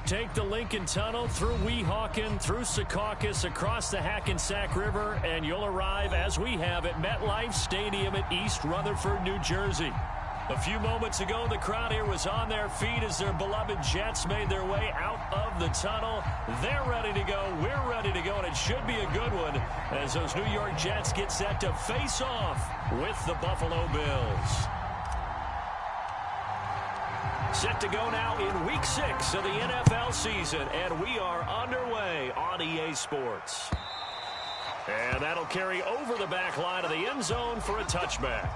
Take the Lincoln Tunnel through Weehawken, through Secaucus, across the Hackensack River, and you'll arrive, as we have, at MetLife Stadium at East Rutherford, New Jersey. A few moments ago, the crowd here was on their feet as their beloved Jets made their way out of the tunnel. They're ready to go. We're ready to go, and it should be a good one as those New York Jets get set to face off with the Buffalo Bills. Set to go now in Week 6 of the NFL season, and we are underway on EA Sports. And that'll carry over the back line of the end zone for a touchback.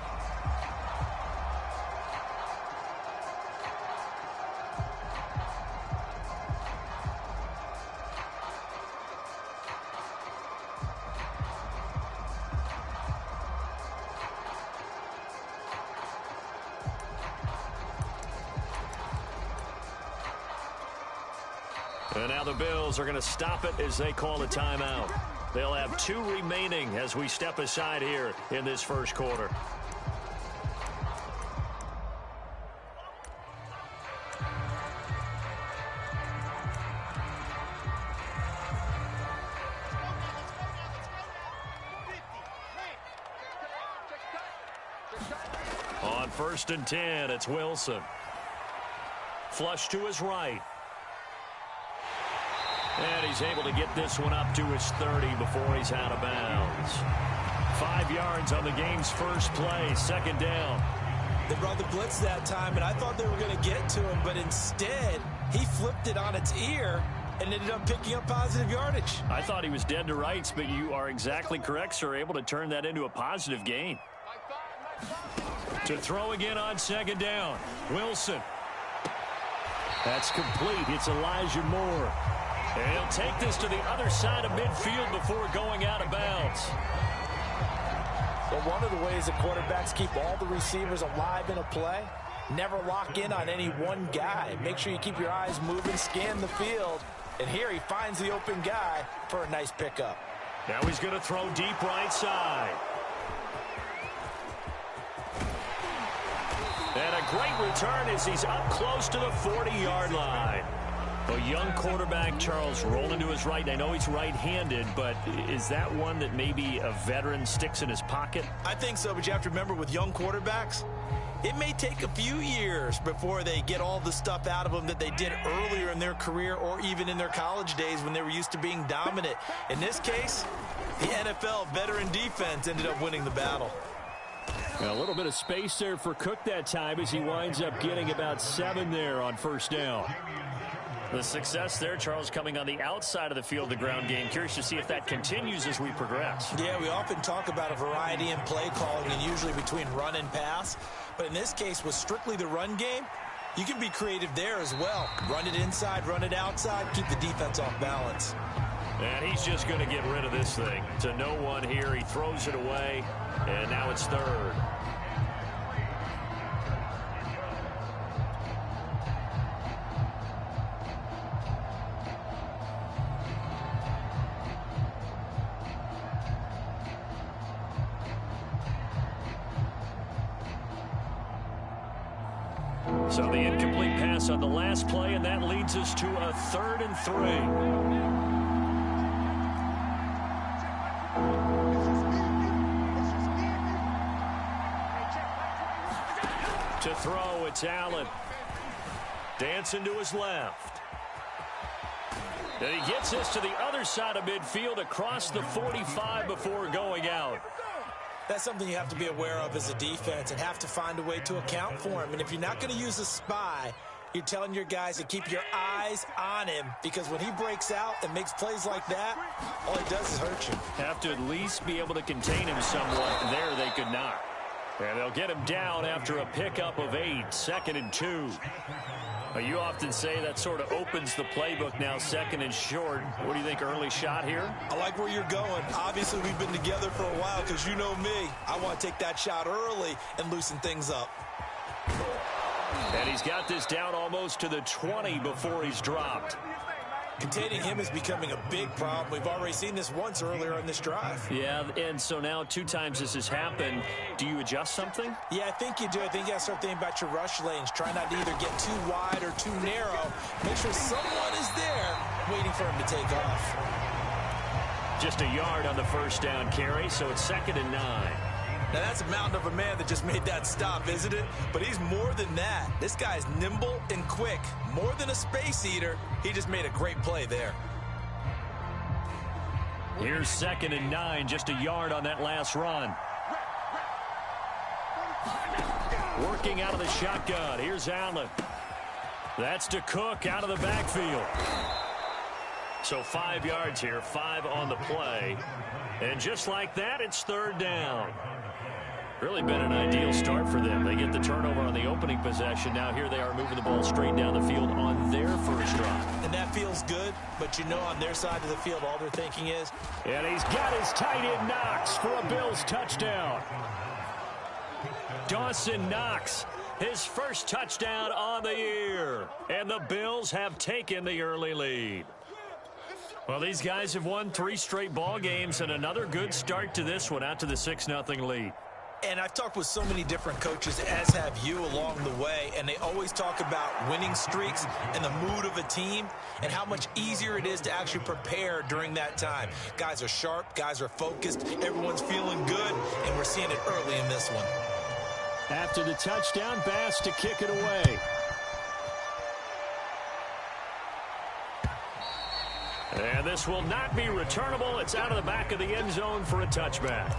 And now the Bills are going to stop it as they call a timeout. They'll have 2 remaining as we step aside here in this first quarter. On 1st and 10, it's Wilson. Flush to his right. And he's able to get this one up to his 30 before he's out of bounds. 5 yards on the game's first play, 2nd down. They brought the blitz that time, and I thought they were going to get to him, but instead, he flipped it on its ear and ended up picking up positive yardage. I thought he was dead to rights, but you are exactly correct, sir, able to turn that into a positive gain. To throw again on 2nd down, Wilson. That's complete. It's Elijah Moore. And he'll take this to the other side of midfield before going out of bounds. Well, one of the ways that quarterbacks keep all the receivers alive in a play, never lock in on any one guy. Make sure you keep your eyes moving, scan the field. And here he finds the open guy for a nice pickup. Now he's going to throw deep right side. And a great return as he's up close to the 40-yard line. A young quarterback, Charles, rolling to his right. And I know he's right-handed, but is that one that maybe a veteran sticks in his pocket? I think so, but you have to remember with young quarterbacks, it may take a few years before they get all the stuff out of them that they did earlier in their career or even in their college days when they were used to being dominant. In this case, the NFL veteran defense ended up winning the battle. And a little bit of space there for Cook that time as he winds up getting about 7 there on 1st down. The success there, Charles, coming on the outside of the field, the ground game. Curious to see if that continues as we progress. Yeah, we often talk about a variety in play calling and usually between run and pass. But in this case, with strictly the run game, you can be creative there as well. Run it inside, run it outside, keep the defense off balance. And he's just going to get rid of this thing. To no one here, he throws it away, and now it's 3rd. So the incomplete pass on the last play, and that leads us to a 3rd and 3. To throw, it's Allen. Dancing to his left. And he gets this to the other side of midfield across the 45 before going out. That's something you have to be aware of as a defense and have to find a way to account for him. And if you're not going to use a spy, you're telling your guys to keep your eyes on him, because when he breaks out and makes plays like that, all he does is hurt you. Have to at least be able to contain him somewhat. There they could not. And they'll get him down after a pickup of 8, 2nd and 2. You often say that sort of opens the playbook now, 2nd and short. What do you think, early shot here? I like where you're going. Obviously, we've been together for a while because you know me. I want to take that shot early and loosen things up. And he's got this down almost to the 20 before he's dropped. Containing him is becoming a big problem. We've already seen this once earlier on this drive. Yeah, and so now 2 times this has happened. Do you adjust something? Yeah, I think you do. I think you got to start thinking about your rush lanes. Try not to either get too wide or too narrow. Make sure someone is there waiting for him to take off. Just a yard on the first down carry, so it's 2nd and 9. Now, that's a mountain of a man that just made that stop, isn't it? But he's more than that. This guy's nimble and quick. More than a space eater. He just made a great play there. Here's 2nd and 9, just a yard on that last run. Working out of the shotgun. Here's Allen. That's to Cook out of the backfield. So 5 yards here, 5 on the play. And just like that, it's 3rd down. Really been an ideal start for them. They get the turnover on the opening possession. Now here they are moving the ball straight down the field on their first drive. And that feels good, but you know on their side of the field all they're thinking is. And he's got his tight end Knox for a Bills touchdown. Dawson Knox, his first touchdown on the year. And the Bills have taken the early lead. Well, these guys have won 3 straight ball games and another good start to this one out to the 6-0 lead. And I've talked with so many different coaches, as have you along the way, and they always talk about winning streaks and the mood of a team and how much easier it is to actually prepare during that time. Guys are sharp, guys are focused, everyone's feeling good, and we're seeing it early in this one. After the touchdown, Bass to kick it away. And this will not be returnable. It's out of the back of the end zone for a touchback.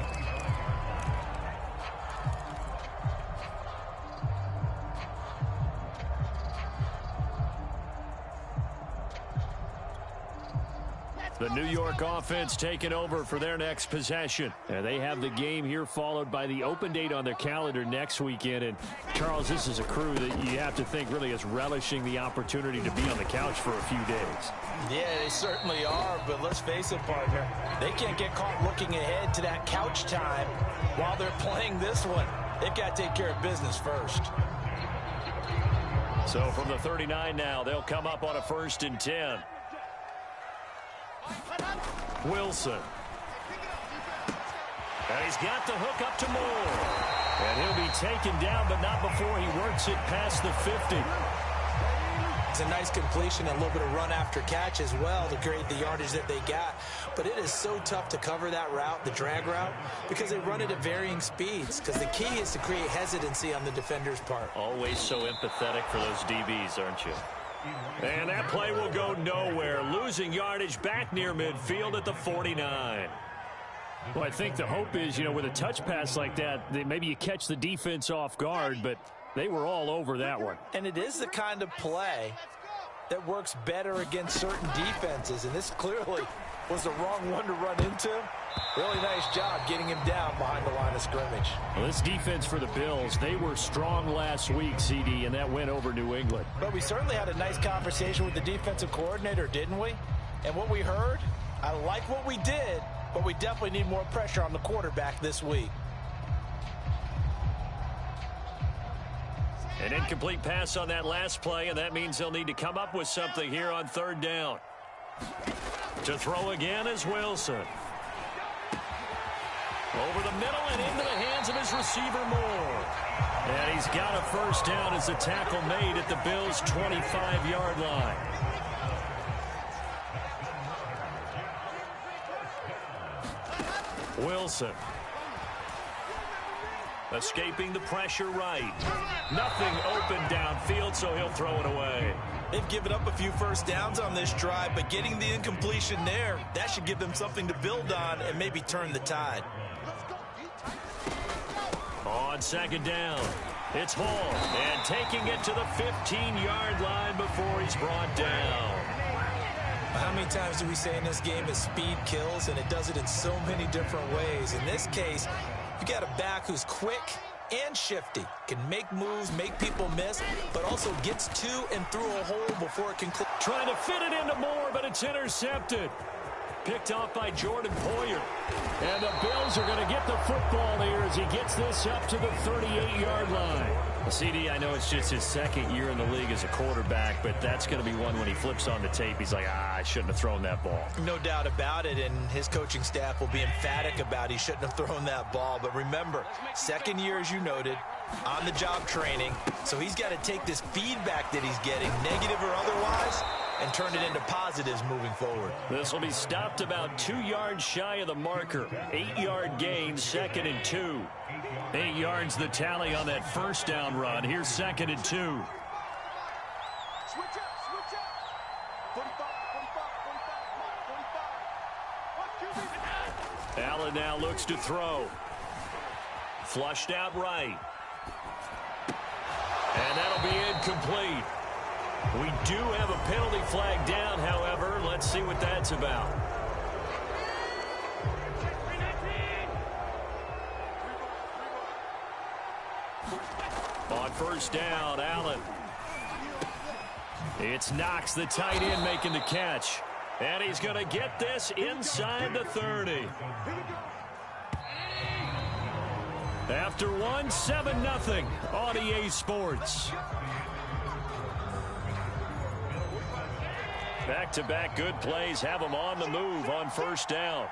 The New York offense taking over for their next possession. And they have the game here followed by the open date on their calendar next weekend. And, Charles, this is a crew that you have to think really is relishing the opportunity to be on the couch for a few days. Yeah, they certainly are, but let's face it, partner. They can't get caught looking ahead to that couch time while they're playing this one. They've got to take care of business first. So from the 39 now, they'll come up on a 1st and 10. Wilson. And he's got the hook up to Moore. And he'll be taken down, but not before he works it past the 50. It's a nice completion and a little bit of run after catch as well to create the yardage that they got. But it is so tough to cover that route, the drag route, because they run it at varying speeds. Because the key is to create hesitancy on the defender's part. Always so empathetic for those DBs, aren't you? And that play will go nowhere. Losing yardage back near midfield at the 49. Well, I think the hope is, with a touch pass like that, maybe you catch the defense off guard, but they were all over that one. And it is the kind of play that works better against certain defenses, and this clearly was the wrong one to run into. Really nice job getting him down behind the line of scrimmage. Well, this defense for the Bills, they were strong last week, CD, and that went over New England. But we certainly had a nice conversation with the defensive coordinator, didn't we? And what we heard, I like what we did, but we definitely need more pressure on the quarterback this week. An incomplete pass on that last play, and that means they'll need to come up with something here on 3rd down. To throw again is Wilson. Over the middle and into the hands of his receiver, Moore. And he's got a 1st down as the tackle made at the Bills' 25-yard line. Wilson. Escaping the pressure right. Nothing open downfield, so he'll throw it away. They've given up a few 1st downs on this drive, but getting the incompletion there, that should give them something to build on and maybe turn the tide. On 2nd down, it's Hall, and taking it to the 15-yard line before he's brought down. How many times do we say in this game that speed kills, and it does it in so many different ways? In this case, you got a back who's quick and shifty, can make moves, make people miss, but also gets to and through a hole before it can click. Trying to fit it into Moore, but it's intercepted. Picked off by Jordan Poyer. And the Bills are going to get the football here as he gets this up to the 38-yard line. CD, I know it's just his second year in the league as a quarterback, but that's going to be one when he flips on the tape. He's like, I shouldn't have thrown that ball. No doubt about it, and his coaching staff will be emphatic about he shouldn't have thrown that ball. But remember, second year, as you noted, on-the-job training, so he's got to take this feedback that he's getting, negative or otherwise, and turn it into positives moving forward. This will be stopped about 2 yards shy of the marker. 8-yard gain, 2nd and 2. 8 yards the tally on that first down run. Here's 2nd and 2. Switch up, switch up. 45, 45, 45, 45. Allen now looks to throw. Flushed out right. And that'll be incomplete. We do have a penalty flag down, however. Let's see what that's about. On first down, Allen. It's Knox, the tight end, making the catch. And he's going to get this inside the 30. After one, 7-0 on EA Sports. Back-to-back good plays have them on the move on first down.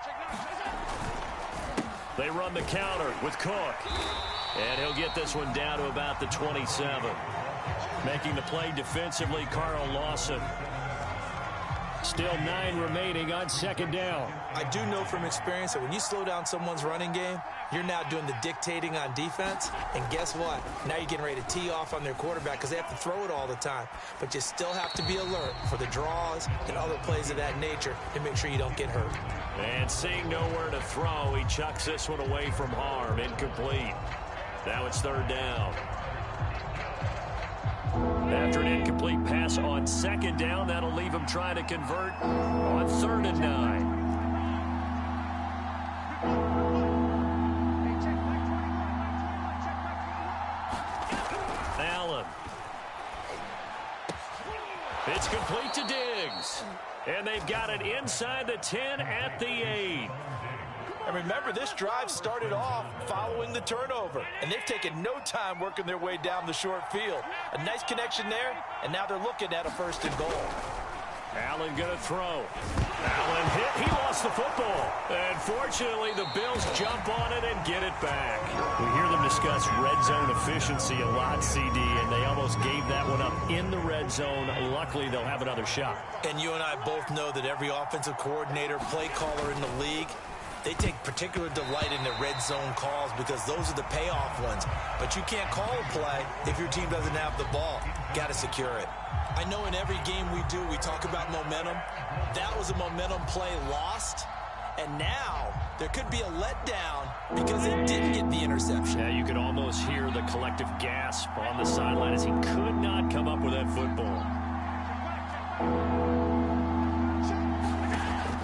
They run the counter with Cook. And he'll get this one down to about the 27. Making the play defensively, Carl Lawson. Still 9 remaining on second down. I do know from experience that when you slow down someone's running game, you're now doing the dictating on defense. And guess what? Now you're getting ready to tee off on their quarterback because they have to throw it all the time. But you still have to be alert for the draws and other plays of that nature to make sure you don't get hurt. And seeing nowhere to throw, he chucks this one away from harm. Incomplete. Now it's third down. After an incomplete pass on second down, that'll leave him trying to convert on 3rd and 9. Allen. It's complete to Diggs. And they've got it inside the 10 at the 8. And remember, this drive started off following the turnover. And they've taken no time working their way down the short field. A nice connection there, and now they're looking at a 1st and goal. Allen going to throw. Allen hit. He lost the football. And fortunately, the Bills jump on it and get it back. We hear them discuss red zone efficiency a lot, CD, and they almost gave that one up in the red zone. Luckily, they'll have another shot. And you and I both know that every offensive coordinator, play caller in the league, they take particular delight in the red zone calls because those are the payoff ones. But you can't call a play if your team doesn't have the ball. Got to secure it. I know in every game we do, we talk about momentum. That was a momentum play lost. And now there could be a letdown because they didn't get the interception. Yeah, you could almost hear the collective gasp on the sideline as he could not come up with that football.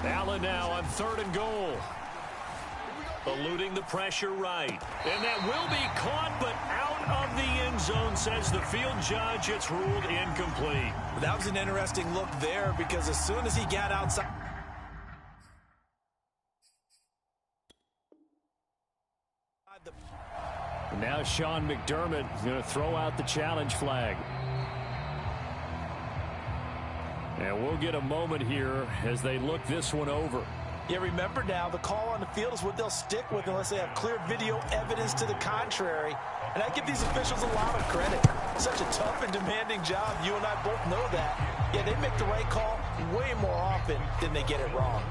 Allen now on 3rd and goal. Eluding the pressure right. And that will be caught, but out of the end zone, says the field judge. It's ruled incomplete. That was an interesting look there because as soon as he got outside. Now Sean McDermott is going to throw out the challenge flag. And we'll get a moment here as they look this one over. Yeah, remember now, the call on the field is what they'll stick with unless they have clear video evidence to the contrary. And I give these officials a lot of credit. Such a tough and demanding job. You and I both know that. Yeah, they make the right call way more often than they get it wrong.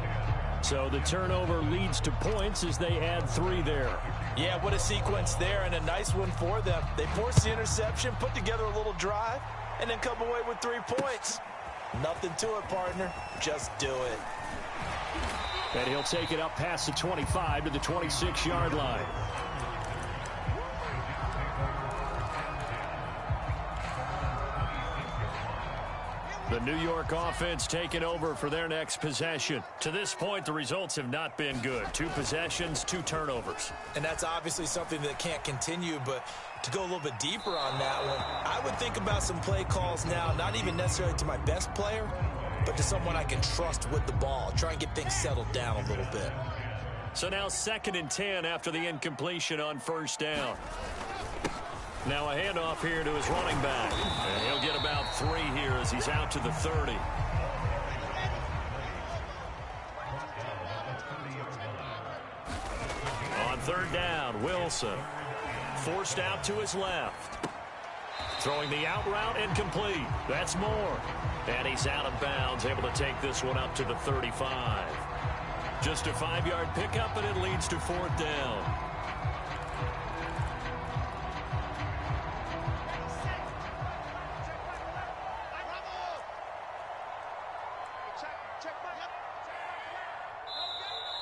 So the turnover leads to points as they add 3 there. Yeah, what a sequence there and a nice one for them. They force the interception, put together a little drive, and then come away with 3 points. Nothing to it, partner. Just do it. And he'll take it up past the 25 to the 26-yard line. The New York offense taking over for their next possession. To this point, the results have not been good. 2 possessions, 2 turnovers. And that's obviously something that can't continue, but to go a little bit deeper on that one, I would think about some play calls now, not even necessarily to my best player, but to someone I can trust with the ball. Try and get things settled down a little bit. So now 2nd and 10 after the incompletion on first down. Now a handoff here to his running back. And he'll get about 3 here as he's out to the 30. On 3rd down, Wilson. Forced out to his left. Throwing the out route incomplete. That's Moore. And he's out of bounds, able to take this one up to the 35. Just a 5-yard pickup, and it leads to 4th down.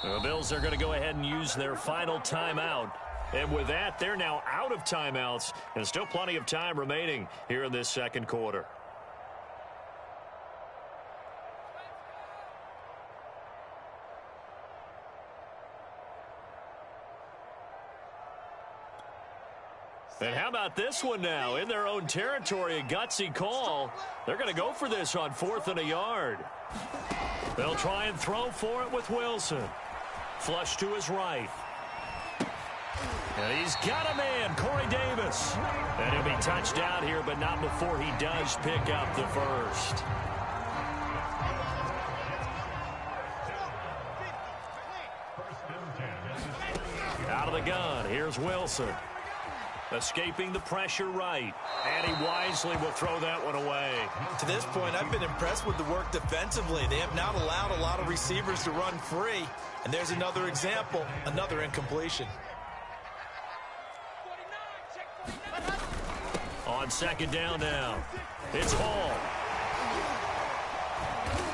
The Bills are going to go ahead and use their final timeout. And with that, they're now out of timeouts, and still plenty of time remaining here in this second quarter. And how about this one now? In their own territory, a gutsy call. They're going to go for this on 4th and a yard. They'll try and throw for it with Wilson. Flush to his right. And he's got a man, Corey Davis. And he'll be touched down here, but not before he does pick up the first. Out of the gun, here's Wilson. Escaping the pressure right. And he wisely will throw that one away. To this point, I've been impressed with the work defensively. They have not allowed a lot of receivers to run free. And there's another example, another incompletion. On 2nd down now, it's Hall.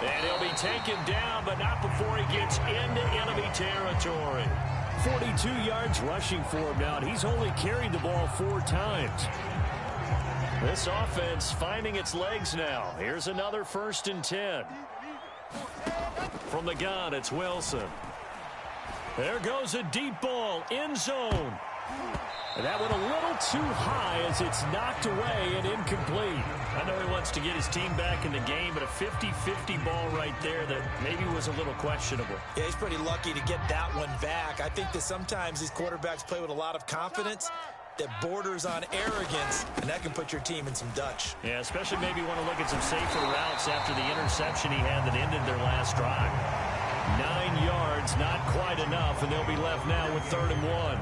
And he'll be taken down, but not before he gets into enemy territory. 42 yards rushing for him now, and he's only carried the ball 4 times. This offense finding its legs now. Here's another 1st and 10. From the gun, it's Wilson. There goes a deep ball, end zone. And that went a little too high as it's knocked away and incomplete. I know he wants to get his team back in the game, but a 50-50 ball right there that maybe was a little questionable. Yeah, he's pretty lucky to get that one back. I think that sometimes these quarterbacks play with a lot of confidence that borders on arrogance, and that can put your team in some Dutch. Yeah, especially maybe want to look at some safer routes after the interception he had that ended their last drive. 9 yards, not quite enough, and they'll be left now with 3rd and 1.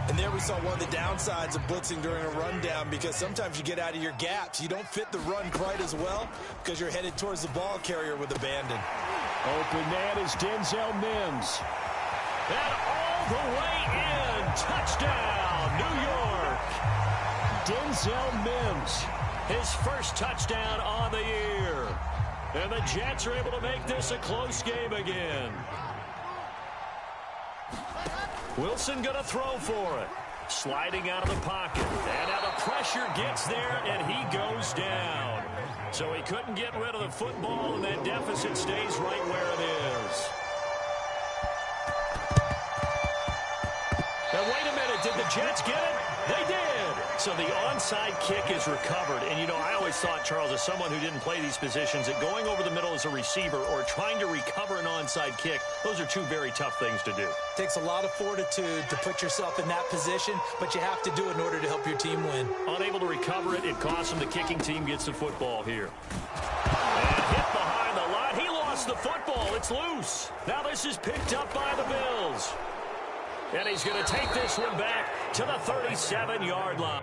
And there we saw one of the downsides of blitzing during a rundown, because sometimes you get out of your gaps. You don't fit the run quite as well because you're headed towards the ball carrier with abandon. Open man is Denzel Mims. And all the way in. Touchdown, New York. Denzel Mims, his first touchdown on the year. And the Jets are able to make this a close game again. Wilson going to throw for it. Sliding out of the pocket. And now the pressure gets there, and he goes down. So he couldn't get rid of the football, and that deficit stays right where it is. Now, wait a minute. Did the Jets get it? They did. So the onside kick is recovered. And, you know, I always thought, Charles, as someone who didn't play these positions, that going over the middle as a receiver or trying to recover an onside kick, those are 2 very tough things to do. Takes a lot of fortitude to put yourself in that position, but you have to do it in order to help your team win. Unable to recover it, it costs him. The kicking team gets the football here. And hit behind the line. He lost the football. It's loose. Now this is picked up by the Bills. And he's going to take this one back to the 37-yard line.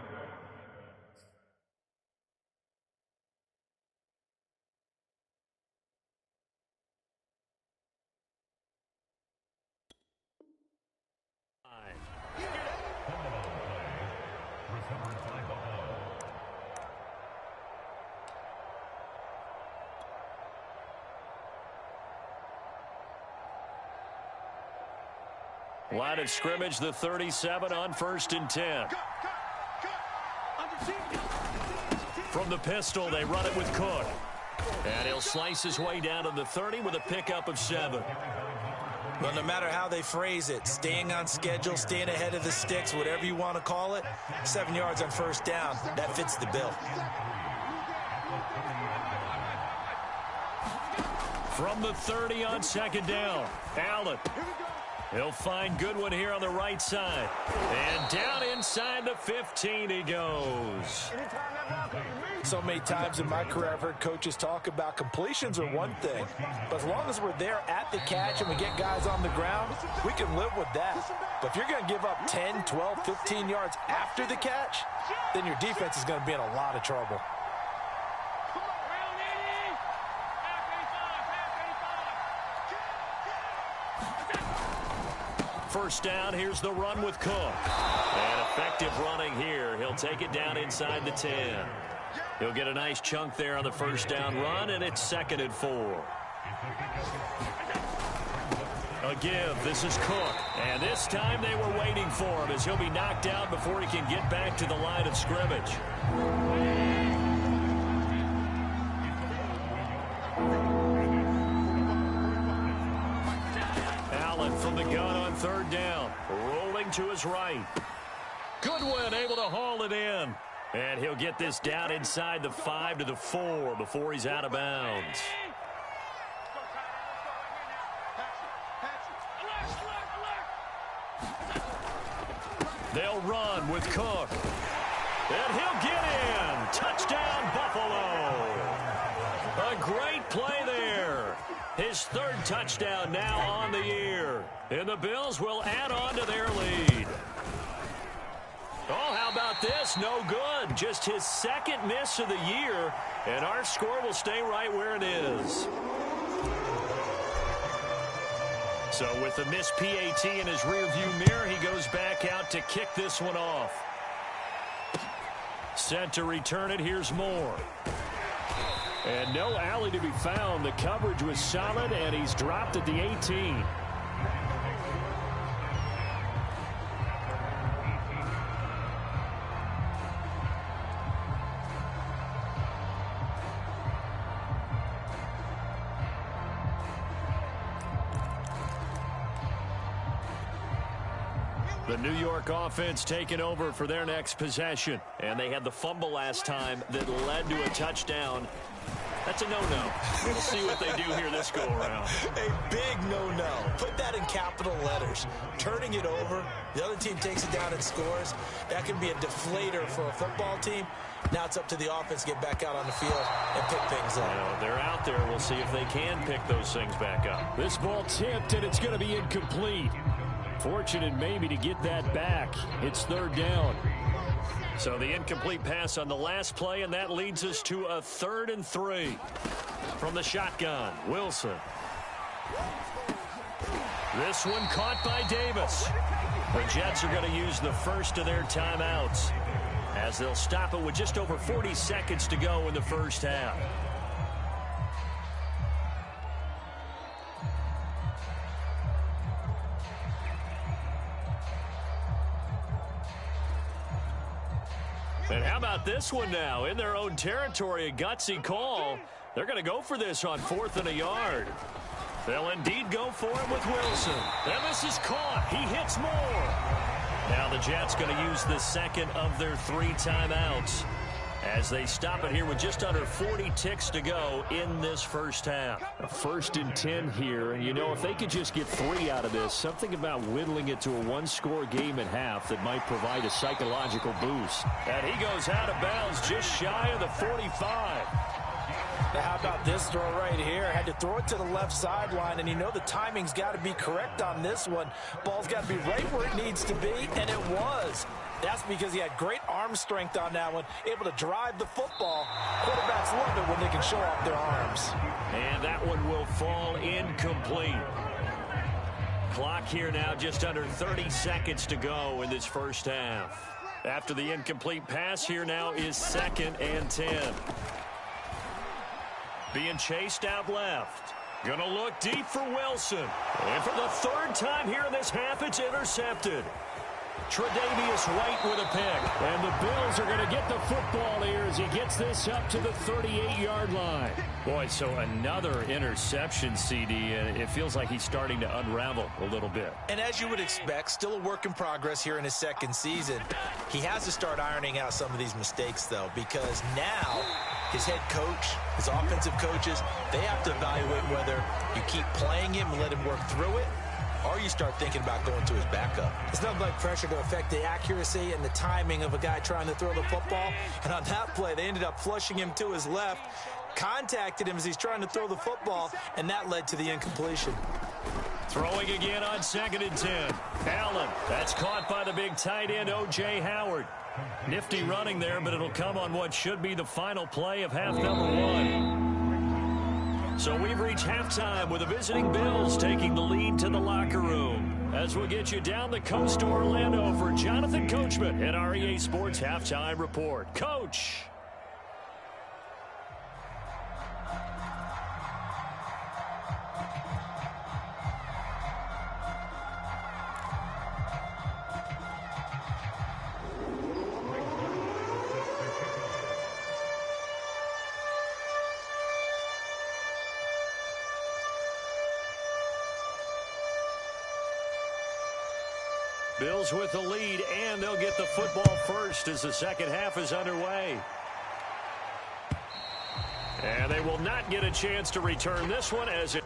Line of scrimmage, the 37 on 1st and 10. From the pistol, they run it with Cook. And he'll slice his way down to the 30 with a pickup of 7. Well, no matter how they phrase it, staying on schedule, staying ahead of the sticks, whatever you want to call it, 7 yards on 1st down, that fits the bill. From the 30 on second down, Allen. He'll find Goodwin here on the right side. And down inside the 15 he goes. So many times in my career I've heard coaches talk about completions are one thing. But as long as we're there at the catch and we get guys on the ground, we can live with that. But if you're going to give up 10, 12, 15 yards after the catch, then your defense is going to be in a lot of trouble. First down, here's the run with Cook. And effective running here. He'll take it down inside the 10. He'll get a nice chunk there on the first down run, and it's 2nd and 4. A give. This is Cook. And this time they were waiting for him as he'll be knocked out before he can get back to the line of scrimmage. From the gun on 3rd down, rolling to his right. Goodwin able to haul it in. And he'll get this down inside the 5 to the 4 before he's out of bounds. They'll run with Cook. And he'll get in. Touchdown, Buffalo. A great play there. His 3rd touchdown now on the year. And the Bills will add on to their lead. Oh, how about this? No good. Just his 2nd miss of the year. And our score will stay right where it is. So with the missed PAT in his rearview mirror, he goes back out to kick this one off. Set to return it. Here's Moore. And no alley to be found. The coverage was solid, and he's dropped at the 18. The New York offense taking over for their next possession. And they had the fumble last time that led to a touchdown. That's a no-no. We'll see what they do here this go-around. A big no-no. Put that in capital letters. Turning it over, the other team takes it down and scores. That can be a deflator for a football team. Now it's up to the offense to get back out on the field and pick things up. Well, they're out there. We'll see if they can pick those things back up. This ball tipped, and it's going to be incomplete. Fortunate maybe to get that back. It's 3rd down. So the incomplete pass on the last play, and that leads us to a 3rd and 3. From the shotgun, Wilson. This one caught by Davis. The Jets are going to use the first of their timeouts as they'll stop it with just over 40 seconds to go in the first half. And how about this one now? In their own territory, a gutsy call. They're going to go for this on 4th and a yard. They'll indeed go for it with Wilson. And this is caught. He hits Moore. Now the Jets going to use the 2nd of their 3 timeouts as they stop it here with just under 40 ticks to go in this first half. A 1st and 10 here, and you know, if they could just get 3 out of this, something about whittling it to a 1-score game at half that might provide a psychological boost. And he goes out of bounds just shy of the 45. Now, how about this throw right here? Had to throw it to the left sideline, and you know the timing's got to be correct on this one. Ball's got to be right where it needs to be, and it was. That's because he had great arm strength on that one, able to drive the football. Quarterbacks love it when they can show off their arms. And that one will fall incomplete. Clock here now, just under 30 seconds to go in this first half. After the incomplete pass, here now is 2nd and 10. Being chased out left. Gonna look deep for Wilson. And for the 3rd time here in this half, it's intercepted. Tre'Davious White with a pick. And the Bills are going to get the football here as he gets this up to the 38-yard line. Boy, so another interception, CD, and it feels like he's starting to unravel a little bit. And as you would expect, still a work in progress here in his 2nd season. He has to start ironing out some of these mistakes, though, because now his head coach, his offensive coaches, they have to evaluate whether you keep playing him and let him work through it, or you start thinking about going to his backup. It's nothing like pressure to affect the accuracy and the timing of a guy trying to throw the football. And on that play, they ended up flushing him to his left, contacted him as he's trying to throw the football, and that led to the incompletion. Throwing again on 2nd and 10. Allen, that's caught by the big tight end, O.J. Howard. Nifty running there, but it'll come on what should be the final play of half number 1. So we've reached halftime with the visiting Bills taking the lead to the locker room. As we'll get you down the coast to Orlando for Jonathan Coachman at our EA Sports Halftime Report. Coach. Bills with the lead, and they'll get the football first as the second half is underway. And they will not get a chance to return this one as it...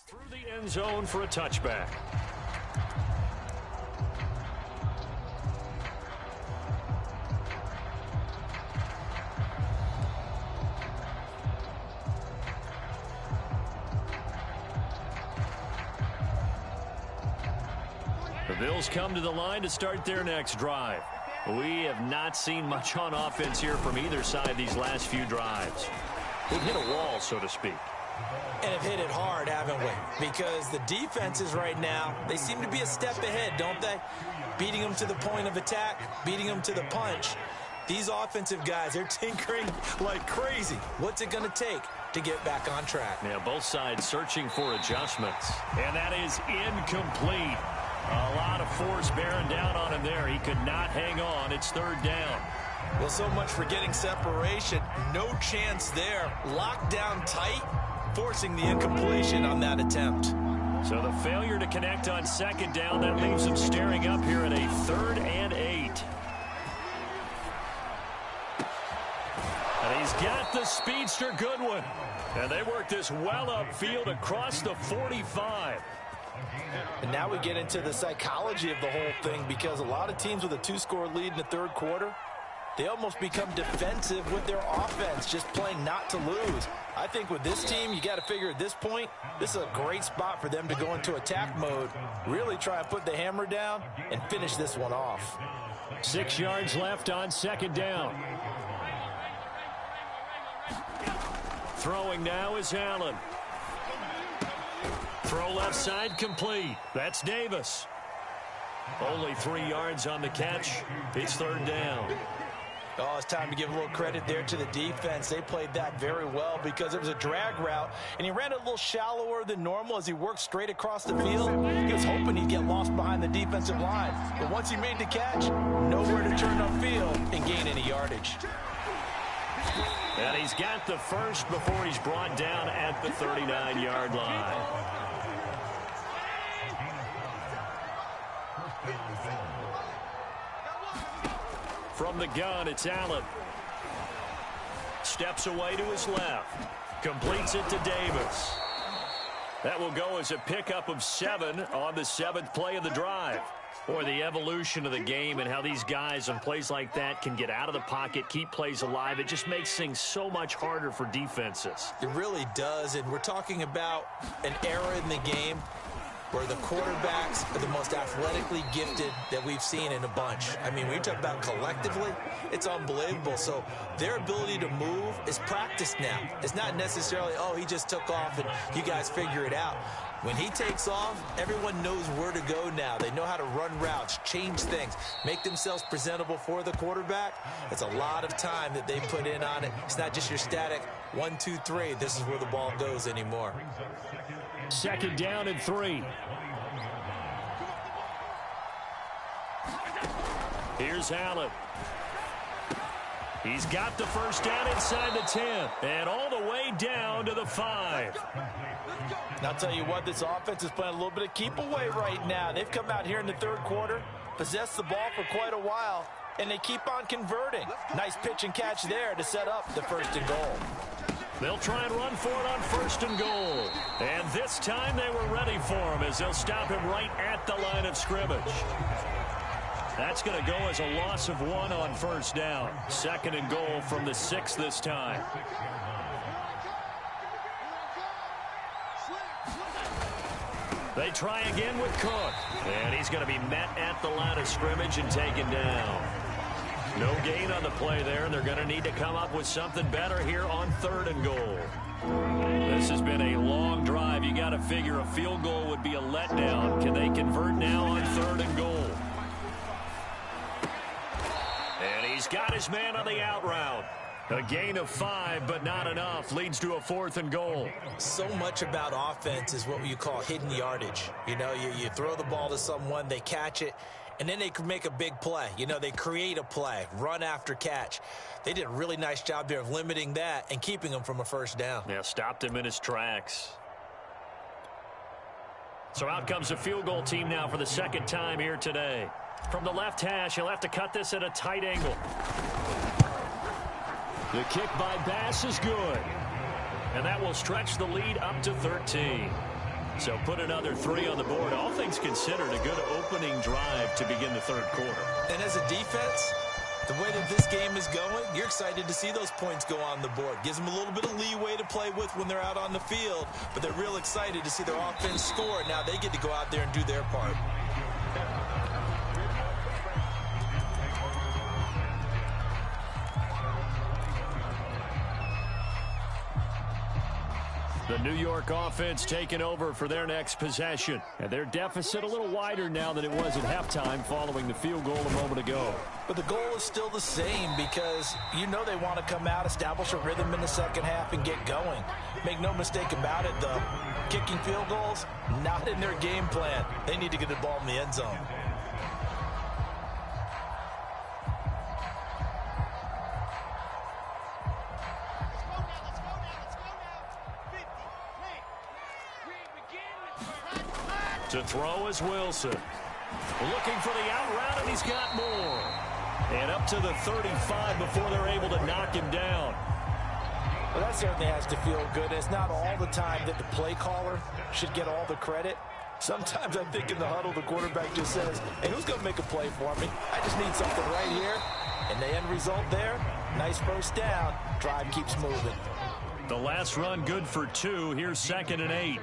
through the end zone for a touchback. The Bills come to the line to start their next drive. We have not seen much on offense here from either side these last few drives. We've hit a wall, so to speak. And have hit it hard, haven't we? Because the defenses right now, they seem to be a step ahead, don't they? Beating them to the point of attack, beating them to the punch. These offensive guys, they're tinkering like crazy. What's it going to take to get back on track? Yeah, both sides searching for adjustments. And that is incomplete. A lot of force bearing down on him there. He could not hang on. It's third down. Well, so much for getting separation. No chance there. Locked down tight, forcing the incompletion on that attempt. So the failure to connect on second down, that leaves him staring up here at a 3rd and 8. And he's got the speedster Goodwin. And they work this well upfield across the 45. And now we get into the psychology of the whole thing, because a lot of teams with a 2-score lead in the third quarter, they almost become defensive with their offense, just playing not to lose. I think with this team, you got to figure at this point, this is a great spot for them to go into attack mode, really try and put the hammer down and finish this one off. 6 yards left on second down. Throwing now is Allen. Throw left side complete. That's Davis. Only 3 yards on the catch. It's third down. Oh, it's time to give a little credit there to the defense. They played that very well because it was a drag route, and he ran it a little shallower than normal as he worked straight across the field. He was hoping he'd get lost behind the defensive line. But once he made the catch, nowhere to turn upfield and gain any yardage. And he's got the first before he's brought down at the 39-yard line. From the gun, it's Allen. Steps away to his left. Completes it to Davis. That will go as a pickup of 7 on the 7th play of the drive. Or the evolution of the game and how these guys on plays like that can get out of the pocket, keep plays alive. It just makes things so much harder for defenses. It really does, and we're talking about an era in the game where the quarterbacks are the most athletically gifted that we've seen in a bunch. I mean, when you talk about collectively, it's unbelievable. So their ability to move is practiced now. It's not necessarily, oh, he just took off and you guys figure it out. When he takes off, everyone knows where to go now. They know how to run routes, change things, make themselves presentable for the quarterback. It's a lot of time that they put in on it. It's not just your static 1, 2, 3. This is where the ball goes anymore. Second down and 3. Here's Allen. He's got the first down inside the 10 and all the way down to the 5. And I'll tell you what, this offense is playing a little bit of keep away right now. They've come out here in the third quarter, possessed the ball for quite a while, and they keep on converting. Nice pitch and catch there to set up the 1st and goal. They'll try and run for it on 1st and goal. And this time they were ready for him as they'll stop him right at the line of scrimmage. That's going to go as a loss of 1 on 1st down. 2nd and goal from the 6 this time. They try again with Cook. And he's going to be met at the line of scrimmage and taken down. No gain on the play there, and they're going to need to come up with something better here on 3rd and goal. This has been a long drive. You got to figure a field goal would be a letdown. Can they convert now on 3rd and goal? And he's got his man on the out route. A gain of 5, but not enough. Leads to a 4th and goal. So much about offense is what you call hidden yardage. You know, you throw the ball to someone, they catch it, and then they can make a big play. You know, they create a play, run after catch. They did a really nice job there of limiting that and keeping him from a 1st down. Yeah, stopped him in his tracks. So out comes the field goal team now for the 2nd time here today. From the left hash, he'll have to cut this at a tight angle. The kick by Bass is good. And that will stretch the lead up to 13. So put another 3 on the board. All things considered, a good opening drive to begin the 3rd quarter. And as a defense, the way that this game is going, you're excited to see those points go on the board. Gives them a little bit of leeway to play with when they're out on the field, but they're real excited to see their offense score. Now they get to go out there and do their part. The New York offense taking over for their next possession. And their deficit a little wider now than it was at halftime following the field goal a moment ago. But the goal is still the same because you know they want to come out, establish a rhythm in the second half, and get going. Make no mistake about it, though. Kicking field goals, not in their game plan. They need to get the ball in the end zone. To throw is Wilson. Looking for the out route, and he's got more. And up to the 35 before they're able to knock him down. Well, that certainly has to feel good. It's not all the time that the play caller should get all the credit. Sometimes I think in the huddle, the quarterback just says, hey, who's going to make a play for me? I just need something right here. And the end result there, nice first down. Drive keeps moving. The last run good for 2. Here's 2nd and 8.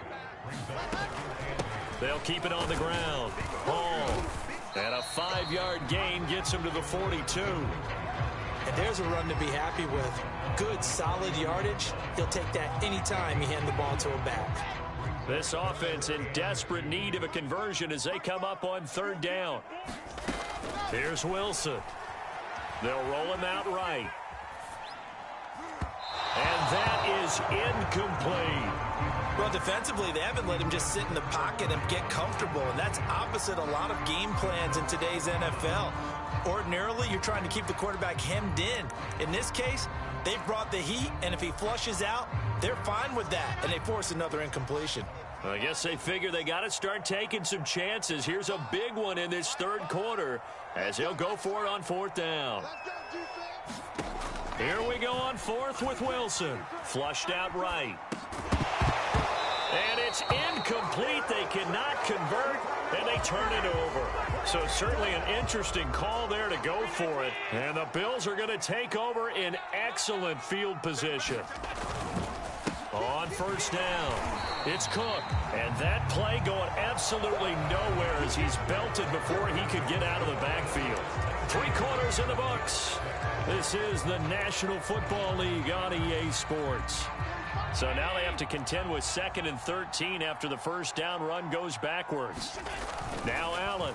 They'll keep it on the ground. Hall. And a 5-yard gain gets him to the 42. And there's a run to be happy with. Good, solid yardage. He'll take that anytime you hand the ball to a back. This offense in desperate need of a conversion as they come up on 3rd down. Here's Wilson. They'll roll him out right. And that is incomplete. Well, defensively, they haven't let him just sit in the pocket and get comfortable, and that's opposite a lot of game plans in today's NFL. Ordinarily, you're trying to keep the quarterback hemmed in. In this case, they've brought the heat, and if he flushes out, they're fine with that, and they force another incompletion. I guess they figure they got to start taking some chances. Here's a big one in this 3rd quarter as he'll go for it on 4th down. Here we go on 4th with Wilson. Flushed out right. And it's incomplete. They cannot convert, and they turn it over. So certainly an interesting call there to go for it. And the Bills are going to take over in excellent field position. On 1st down, it's Cook. And that play going absolutely nowhere as he's belted before he could get out of the backfield. 3 quarters in the books. This is the National Football League on EA Sports. So now they have to contend with 2nd and 13 after the first down run goes backwards. Now Allen.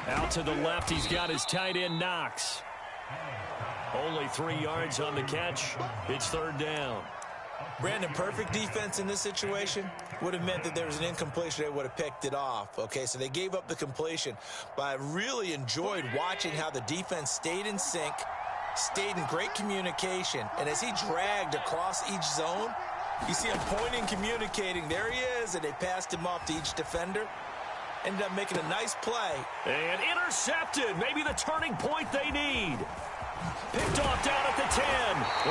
Out to the left, he's got his tight end Knox. Only 3 yards on the catch. It's 3rd down. Brandon, perfect defense in this situation would have meant that there was an incompletion. They would have picked it off. Okay, so they gave up the completion. But I really enjoyed watching how the defense stayed in sync, stayed in great communication, and as he dragged across each zone, you see him pointing, communicating. There he is, and they passed him off to each defender. Ended up making a nice play. And intercepted. Maybe the turning point they need. Picked off down at the 10.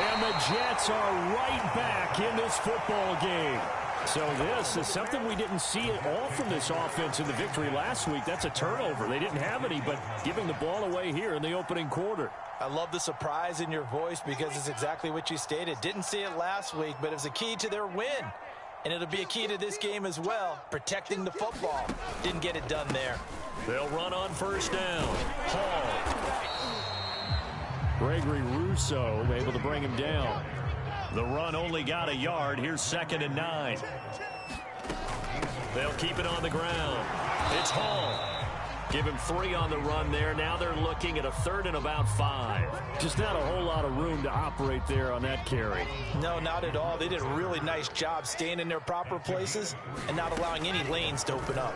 And the Jets are right back in this football game. So this is something we didn't see at all from this offense in the victory last week. That's a turnover. They didn't have any, but giving the ball away here in the opening quarter. I love the surprise in your voice because it's exactly what you stated. Didn't see it last week, but it's a key to their win. And it'll be a key to this game as well, protecting the football. Didn't get it done there. They'll run on 1st down. Hall. Gregory Rousseau able to bring him down. The run only got a yard. Here's 2nd and 9. They'll keep it on the ground. It's Hall. Give him 3 on the run there. Now they're looking at a 3rd and about 5. Just not a whole lot of room to operate there on that carry. No, not at all. They did a really nice job staying in their proper places and not allowing any lanes to open up.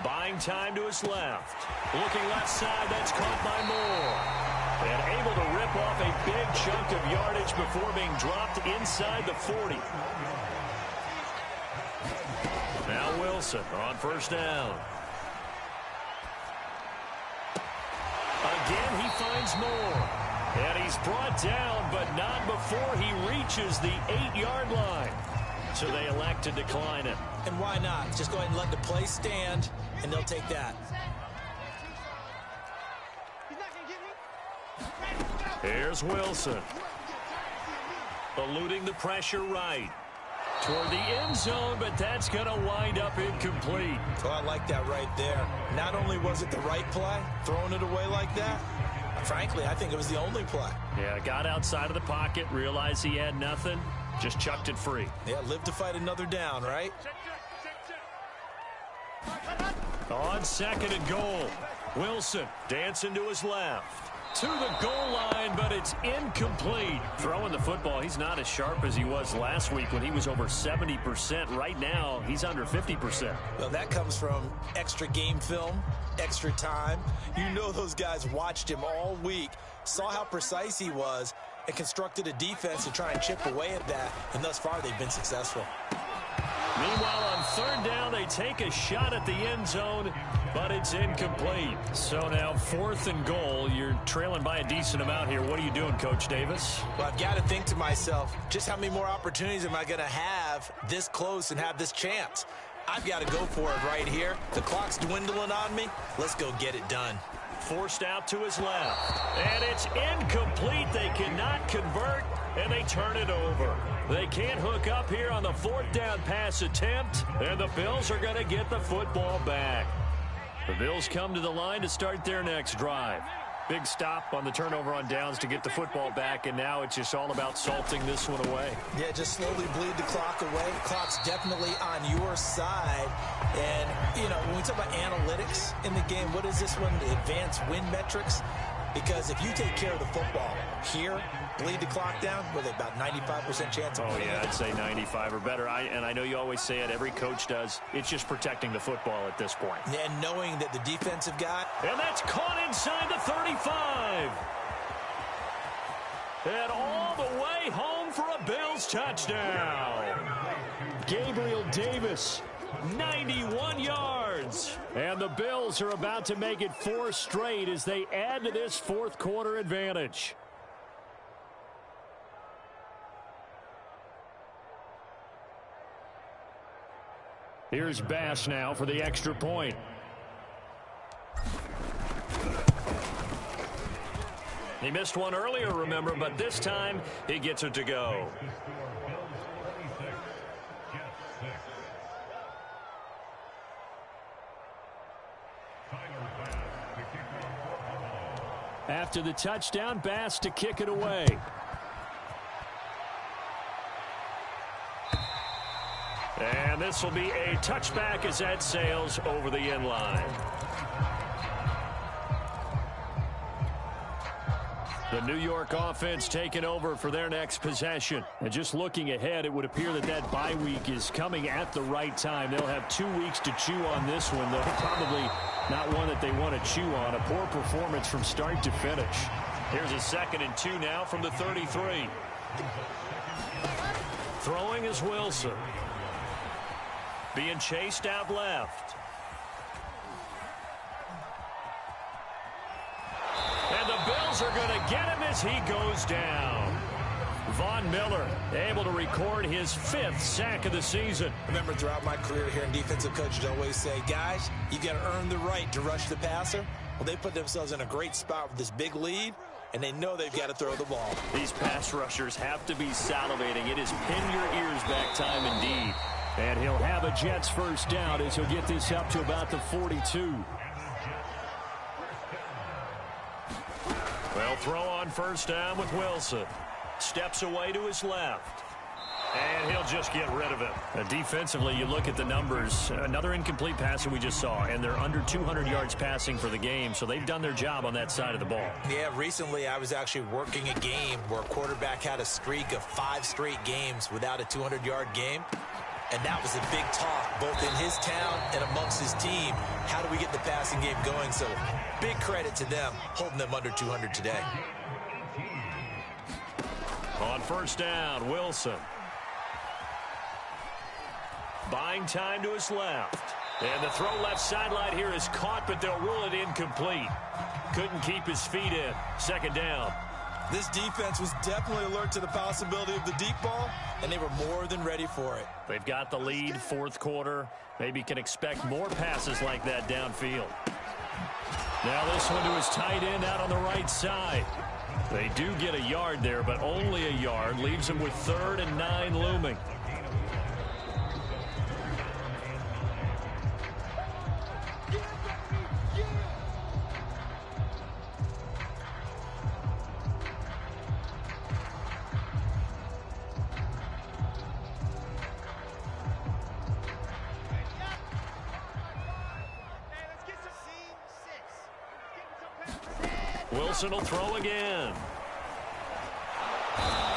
Buying time to his left. Looking left side. That's caught by Moore. And able to rip off a big chunk of yardage before being dropped inside the 40. Now Wilson on 1st down. Again, he finds Moore. And he's brought down, but not before he reaches the 8-yard line. So they elect to decline it. And why not? Just go ahead and let the play stand, and they'll take that. Here's Wilson. Eluding the pressure right. Toward the end zone, but that's going to wind up incomplete. Oh, I like that right there. Not only was it the right play, throwing it away like that, Frankly, I think it was the only play. Yeah, got outside of the pocket, realized he had nothing, just chucked it free. Yeah, live to fight another down, right? On second and goal, Wilson dancing to his left. To the goal line, but it's incomplete. Throwing the football, he's not as sharp as he was last week when he was over 70%. Right now, he's under 50%. Well, that comes from extra game film, extra time. You know those guys watched him all week, saw how precise he was, and constructed a defense to try and chip away at that. And thus far, they've been successful. Meanwhile, on third down, they take a shot at the end zone, but it's incomplete. So now 4th and goal. You're trailing by a decent amount here. What are you doing, Coach Davis? Well, I've got to think to myself, just how many more opportunities am I going to have this close and have this chance? I've got to go for it right here. The clock's dwindling on me. Let's go get it done. Forced out to his left. And it's incomplete. They cannot convert, and they turn it over. They can't hook up here on the 4th down pass attempt, and the Bills are going to get the football back. The Bills come to the line to start their next drive. Big stop on the turnover on downs to get the football back, and now it's just all about salting this one away. Yeah, just slowly bleed the clock away. The clock's definitely on your side. And, you know, when we talk about analytics in the game, what is this one? The advanced win metrics? Because if you take care of the football here, bleed the clock down, with about 95% chance of winning. I'd say 95 or better. And I know you always say it, every coach does. It's just protecting the football at this point. And knowing that the defensive guy. And that's caught inside the 35. And all the way home for a Bills touchdown. Gabriel Davis, 91 yards. And the Bills are about to make it 4 straight as they add to this 4th quarter advantage. Here's Bass now for the extra point. He missed one earlier, remember, but this time he gets it to go. After the touchdown, Bass to kick it away. And this will be a touchback as that sails over the end line. The New York offense taking over for their next possession. And just looking ahead, it would appear that that bye week is coming at the right time. They'll have 2 weeks to chew on this one, though probably not one that they want to chew on. A poor performance from start to finish. Here's a 2nd and 2 now from the 33. Throwing is Wilson. Being chased out left. And the Bills are going to get him as he goes down. Von Miller able to record his 5th sack of the season. Remember, throughout my career here in defensive coach, I'd always say, guys, you got to earn the right to rush the passer. Well, they put themselves in a great spot with this big lead, and they know they've got to throw the ball. These pass rushers have to be salivating. It is pin your ears back time indeed. And he'll have a Jets first down as he'll get this up to about the 42. Well, throw on first down with Wilson. Steps away to his left. And he'll just get rid of it. Defensively, you look at the numbers. Another incomplete pass that we just saw, and they're under 200 yards passing for the game, so they've done their job on that side of the ball. Yeah, recently I was actually working a game where a quarterback had a streak of 5 straight games without a 200-yard game. And that was a big talk, both in his town and amongst his team. How do we get the passing game going? So big credit to them, holding them under 200 today. On first down, Wilson. Buying time to his left. And the throw left sideline here is caught, but they'll rule it incomplete. Couldn't keep his feet in. 2nd down. This defense was definitely alert to the possibility of the deep ball, and they were more than ready for it. They've got the lead, 4th quarter. Maybe can expect more passes like that downfield. Now this one to his tight end out on the right side. They do get a yard there, but only a yard. Leaves them with 3rd and 9 looming. Wilson will throw again.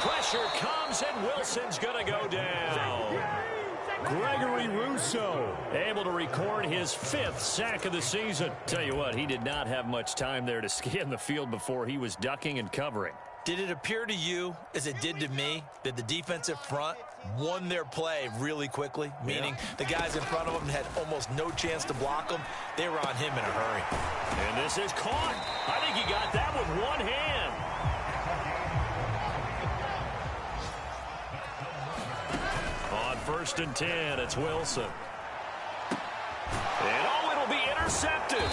Pressure comes, and Wilson's going to go down. Gregory Rousseau able to record his 5th sack of the season. Tell you what, he did not have much time there to scan the field before he was ducking and covering. Did it appear to you, as it did to me, that the defensive front won their play really quickly? Meaning the guys in front of them had almost no chance to block them. They were on him in a hurry. And this is caught. I think he got that with one hand. On 1st and 10, it's Wilson. And it'll be intercepted.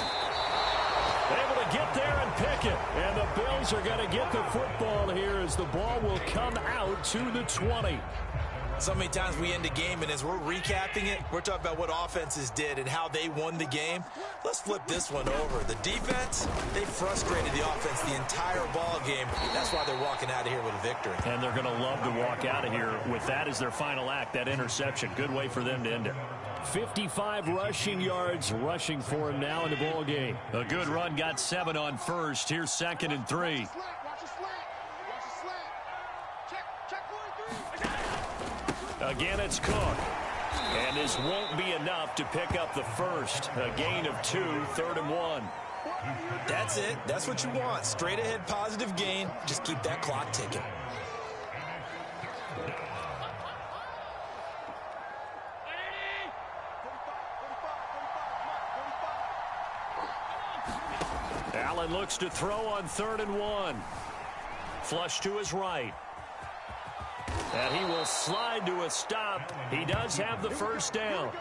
Able to get there and pick it. And the Bills are going to get the football here as the ball will come out to the 20. So many times we end a game, and as we're recapping it, we're talking about what offenses did and how they won the game. Let's flip this one over. The defense, they frustrated the offense the entire ball game. That's why they're walking out of here with a victory. And they're going to love to walk out of here with that as their final act, that interception. Good way for them to end it. 55 rushing yards rushing for him now in the ball game. A good run, got 7 on 1st. Here's 2nd and 3. Again, it's Cook. And this won't be enough to pick up the 1st. A gain of 2, 3rd and 1. That's it. That's what you want. Straight ahead positive gain. Just keep that clock ticking. Allen looks to throw on 3rd and 1. Flush to his right. And he will slide to a stop. He does have the 1st down.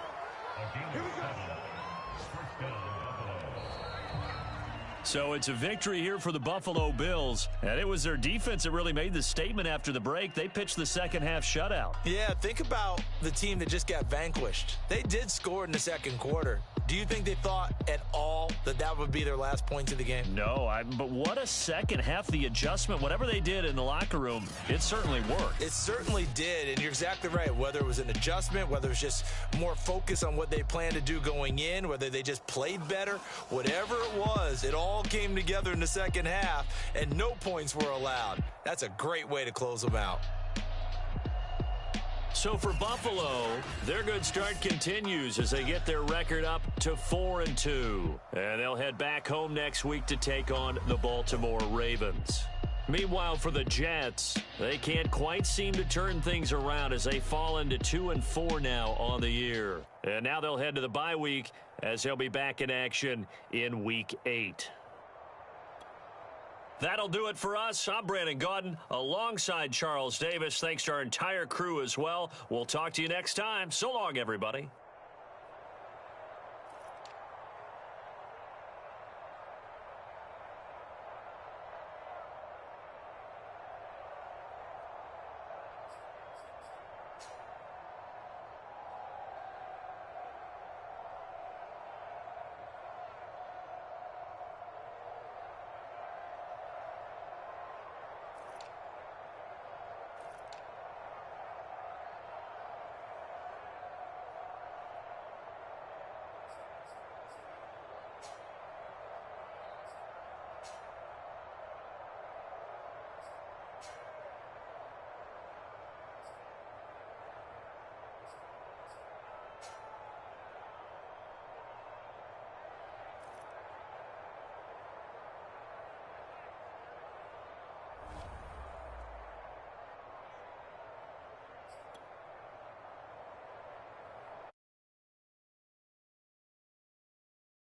So it's a victory here for the Buffalo Bills. And it was their defense that really made the statement after the break. They pitched the second half shutout. Yeah, think about the team that just got vanquished. They did score in the 2nd quarter. Do you think they thought at all that that would be their last point of the game? No, but what a second half. The adjustment, whatever they did in the locker room, it certainly worked. It certainly did, and you're exactly right. Whether it was an adjustment, whether it was just more focus on what they planned to do going in, whether they just played better, whatever it was, it all came together in the second half, and no points were allowed. That's a great way to close them out. So for Buffalo, their good start continues as they get their record up to 4-2. And they'll head back home next week to take on the Baltimore Ravens. Meanwhile, for the Jets, they can't quite seem to turn things around as they fall into 2-4 now on the year. And now they'll head to the bye week as they'll be back in action in Week 8. That'll do it for us. I'm Brandon Gaudin alongside Charles Davis. Thanks to our entire crew as well. We'll talk to you next time. So long, everybody.